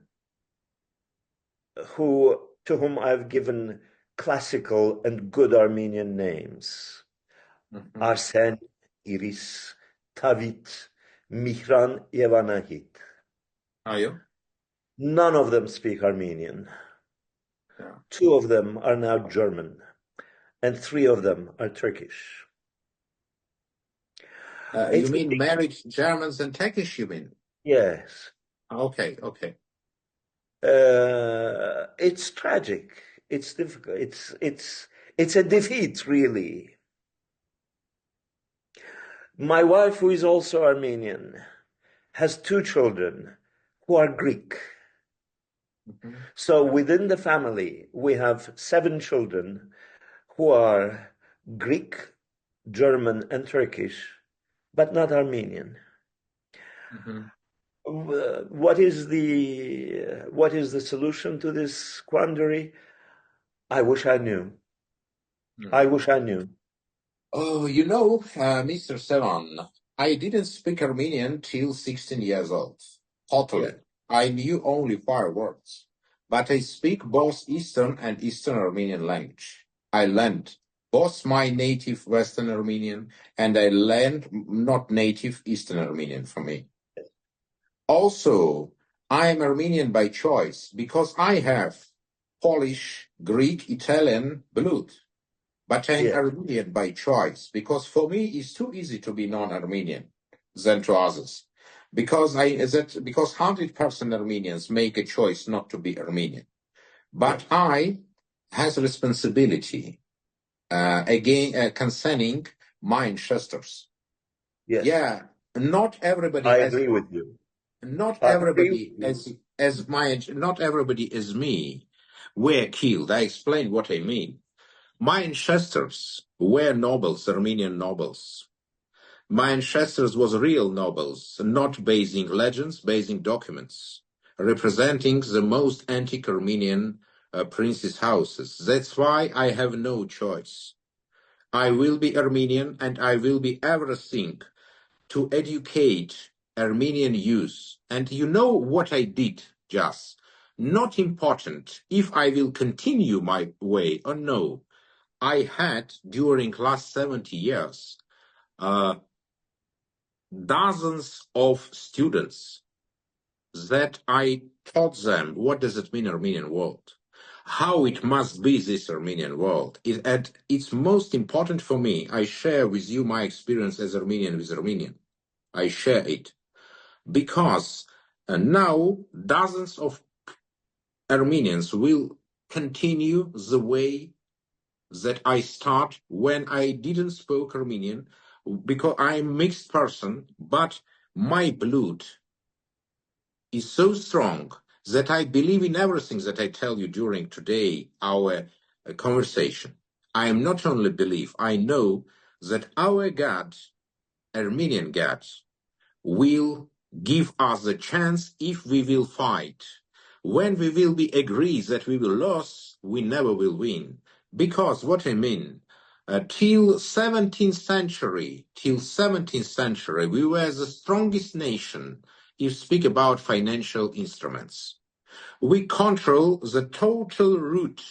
to whom I've given classical and good Armenian names. Arsen, Iris, Tavit, Mihran, Yevanahit. Are you? None of them speak Armenian. Yeah. 2 of them are now German, and 3 of them are Turkish. You mean married Germans and Turkish, you mean? Yes. Okay. It's tragic. It's difficult. It's a defeat, really. My wife, who is also Armenian, has 2 children who are Greek. So within the family, we have 7 children who are Greek, German, and Turkish, but not Armenian. What is the solution to this quandary? I wish I knew. I wish I knew. Oh, Mr. Sevan, I didn't speak Armenian till 16 years old. Totally. Yeah. I knew only 5 words. But I speak both Eastern and Eastern Armenian language. I learned both my native Western Armenian and I learned not native Eastern Armenian for me. Also, I am Armenian by choice because I have Polish, Greek, Italian blood. But I'm Armenian by choice because for me it's too easy to be non-Armenian than to others. Because 100% Armenians make a choice not to be Armenian. But I has a responsibility concerning my ancestors. Yes. Yeah, not everybody. I agree with you. Not everybody not everybody as me were killed. I explained what I mean. My ancestors were nobles, Armenian nobles. My ancestors was real nobles, not basing legends, basing documents, representing the most antique Armenian princes' houses. That's why I have no choice. I will be Armenian and I will be everything to educate Armenian youth. And you know what I did, just not important if I will continue my way or no. I had, during last 70 years, dozens of students that I taught them what does it mean Armenian world, how it must be this Armenian world. And it's most important for me. I share with you my experience as Armenian with Armenian. I share it because now dozens of Armenians will continue the way that I start when I didn't speak Armenian, because I'm a mixed person, but my blood is so strong that I believe in everything that I tell you during today, our conversation. I am not only believe, I know that our God, Armenian God, will give us a chance if we will fight. When we will be agreed that we will lose, we never will win. Because what I mean, till 17th century, we were the strongest nation if you speak about financial instruments. We control the total route,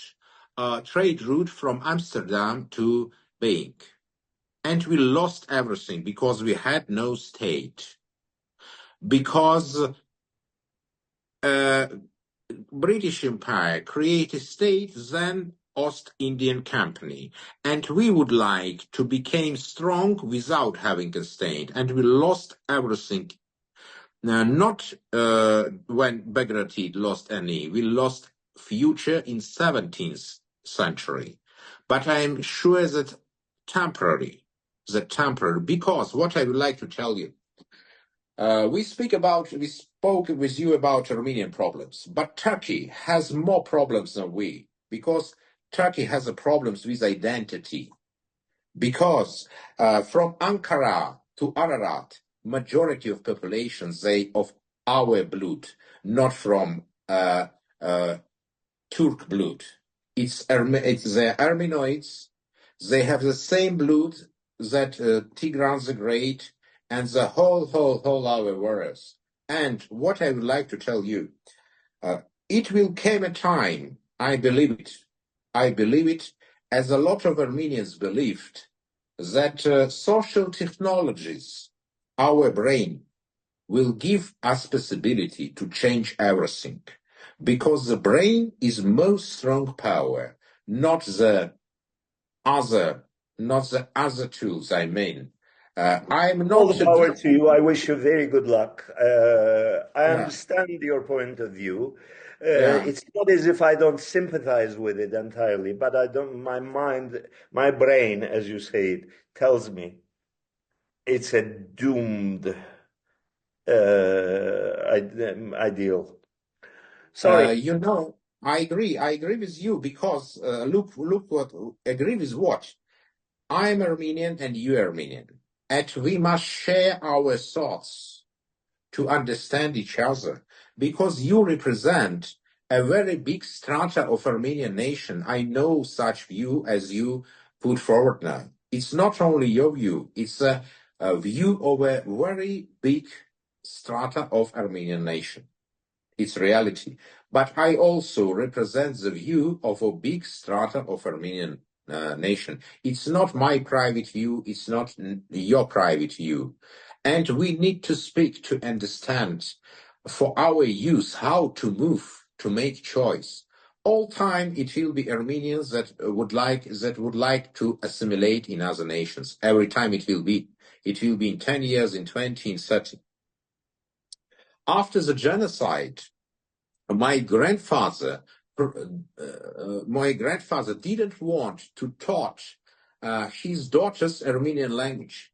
trade route from Amsterdam to Beijing. And we lost everything because we had no state. Because British Empire created state, then Ost-Indian Company. And we would like to become strong without having a state. And we lost everything. Not when Bagratid lost any. We lost future in 17th century. But I'm sure that temporary, because what I would like to tell you, we spoke with you about Armenian problems, but Turkey has more problems than we, because Turkey has a problems with identity. Because from Ankara to Ararat, majority of populations, they of our blood, not from Turk blood. It's the Armenoids. They have the same blood that Tigran the Great and the whole our warriors. And what I would like to tell you, it will come a time, I believe it, as a lot of Armenians believed, that social technologies, our brain, will give us possibility to change everything. Because the brain is most strong power, not the other tools, I mean. I'm All not the power to you. I wish you very good luck. I Yeah. understand your point of view. Yeah. It's not as if I don't sympathize with it entirely, but I don't. My mind, my brain, as you say it, tells me it's a doomed ideal. Sorry. I agree with you because look what agree with what I'm Armenian and you Armenian, and we must share our thoughts to understand each other because you represent a very big strata of Armenian nation. I know such view as you put forward now. It's not only your view; it's a view of a very big strata of Armenian nation. It's reality. But I also represent the view of a big strata of Armenian nation. It's not my private view. It's not your private view. And we need to speak to understand for our youth how to move, to make choice. All time it will be Armenians that would like to assimilate in other nations. Every time it will be in 10 years, in 20, in 30. After the genocide, my grandfather didn't want to taught his daughters Armenian language.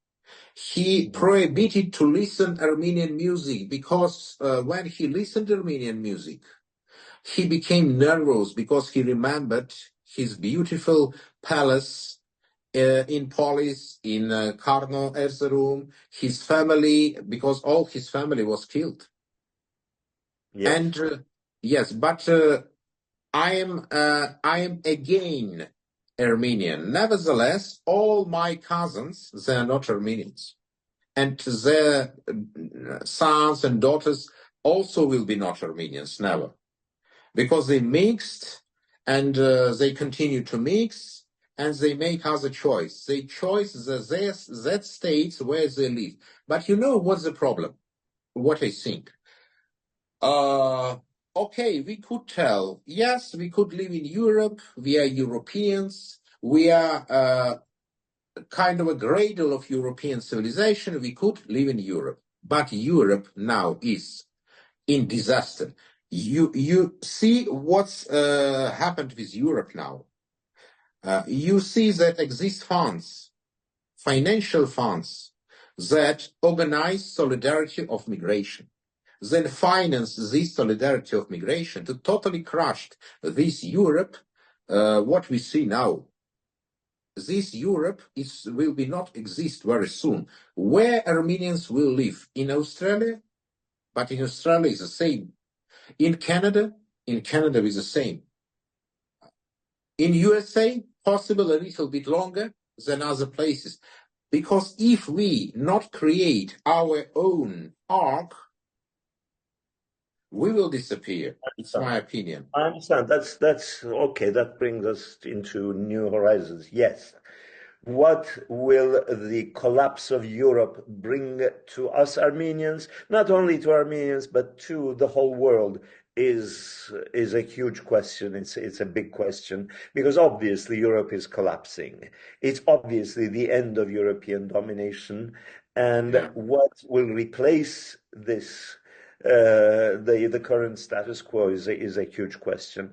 He prohibited to listen Armenian music because when he listened Armenian music, he became nervous because he remembered his beautiful palace in Polis, in Karno, Erzurum, his family, because all his family was killed. Yes. And yes, but I am again Armenian. Nevertheless, all my cousins, they are not Armenians. And their sons and daughters also will be not Armenians, never. Because they mixed and they continue to mix and they make other choice. They choose that states where they live. But you know what's the problem? What I think? Okay, we could tell, yes, we could live in Europe. We are Europeans. We are kind of a cradle of European civilization. We could live in Europe. But Europe now is in disaster. You see what's happened with Europe now. You see that exist funds, financial funds, that organize solidarity of migration, then finance this solidarity of migration to totally crush this Europe, what we see now. This Europe will not exist very soon. Where Armenians will live? In Australia? but in Australia it's the same. In Canada it's the same. In USA, possible a little bit longer than other places. Because if we not create our own arc, we will disappear. It's my opinion. I understand. That's okay. That brings us into new horizons. Yes. What will the collapse of Europe bring to us Armenians? Not only to Armenians, but to the whole world is a huge question. It's a big question because obviously Europe is collapsing. It's obviously the end of European domination, and Yeah. what will replace this? The current status quo is a huge question.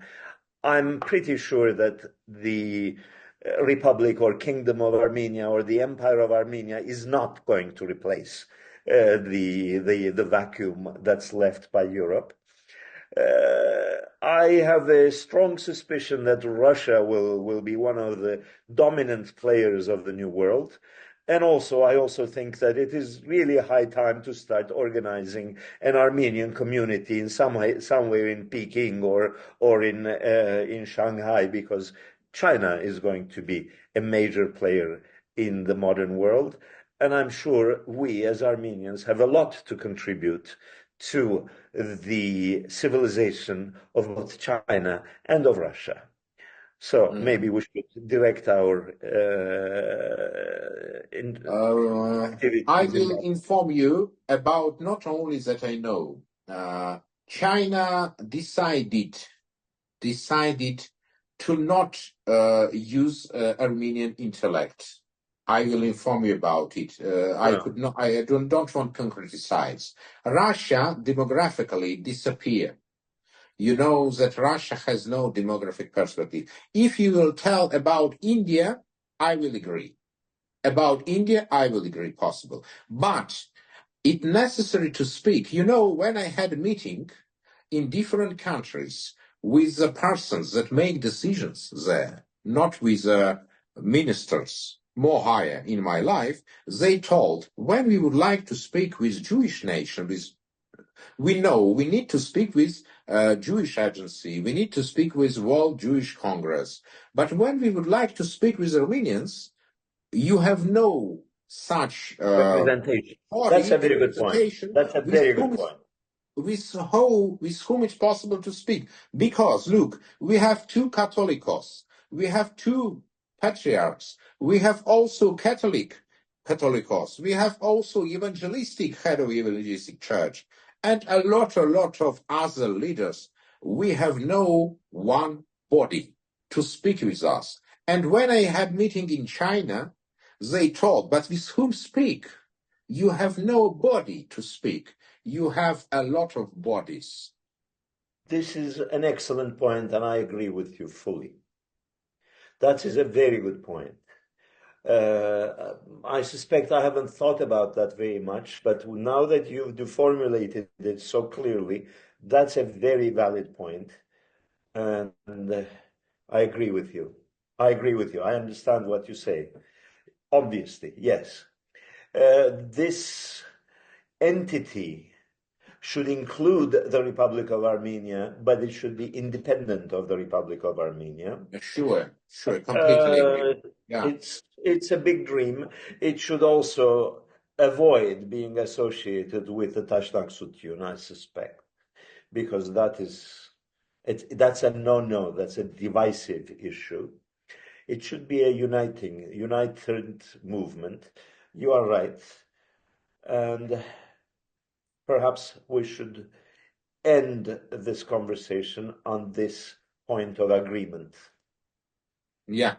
I'm pretty sure that the Republic or Kingdom of Armenia or the Empire of Armenia is not going to replace the vacuum that's left by Europe. I have a strong suspicion that Russia will be one of the dominant players of the new world. And also, I also think that it is really a high time to start organizing an Armenian community in somewhere in Peking or in Shanghai, because China is going to be a major player in the modern world. And I'm sure we as Armenians have a lot to contribute to the civilization of both China and of Russia. So maybe we should direct our activities I in will that. inform you about not only that I know. China decided to not use Armenian intellect. I will inform you about it. I don't want to criticize. Russia demographically disappear. You know that Russia has no demographic perspective. If you will tell about India, I will agree. About India, I will agree possible. But it's necessary to speak. You know, when I had a meeting in different countries with the persons that make decisions there, not with the ministers more higher in my life, they told, when we would like to speak with Jewish nation, we know we need to speak with Jewish agency, we need to speak with World Jewish Congress. But when we would like to speak with Armenians, you have no such Representation. body That's a very good point. representation That's a very good point. with whom it's possible to speak. Because, look, we have two Catholicos, we have two patriarchs, we have also Catholicos, we have also evangelistic head of evangelistic church, and a lot of other leaders. We have no one body to speak with us. And when I had meeting in China, they told, but with whom speak? You have no body to speak. You have a lot of bodies. This is an excellent point, and I agree with you fully. That is a very good point. I suspect I haven't thought about that very much, but now that you've formulated it so clearly, that's a very valid point, and I agree with you. I agree with you. I understand what you say. Obviously, yes. This entity should include the Republic of Armenia, but it should be independent of the Republic of Armenia. Sure, completely agree. Yeah. It's a big dream. It should also avoid being associated with the Tashnak Sutyun, I suspect, because that's a no-no. That's a divisive issue. It should be a united movement. You are right, and perhaps we should end this conversation on this point of agreement. Yeah.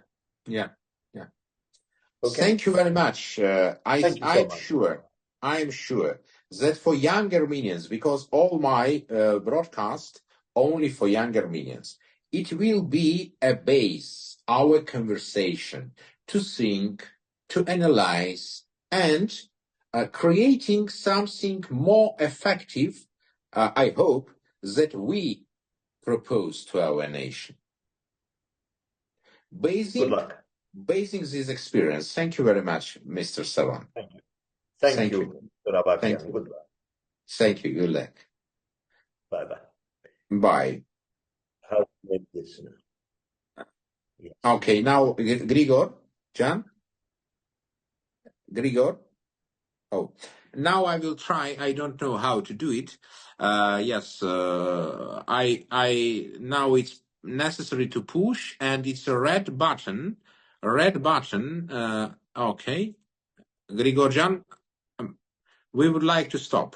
Okay. Thank you very much. Thank you so much. I'm sure that for young Armenians, because all my broadcast only for young Armenians, it will be a base, our conversation, to think, to analyze, and creating something more effective, I hope, that we propose to our nation. Good luck. Basing this experience. Thank you very much, Mr. Sevan. Thank you. Thank you, Mr. Abakian. Good luck. Thank you. Good luck. Bye-bye. Bye. How to make this now? Yes. Okay, now, Grigor, John? Grigor? Oh, now I will try. I don't know how to do it. Yes, now it's necessary to push, and it's a red button. Red button. Okay, Grigor Jan, we would like to stop.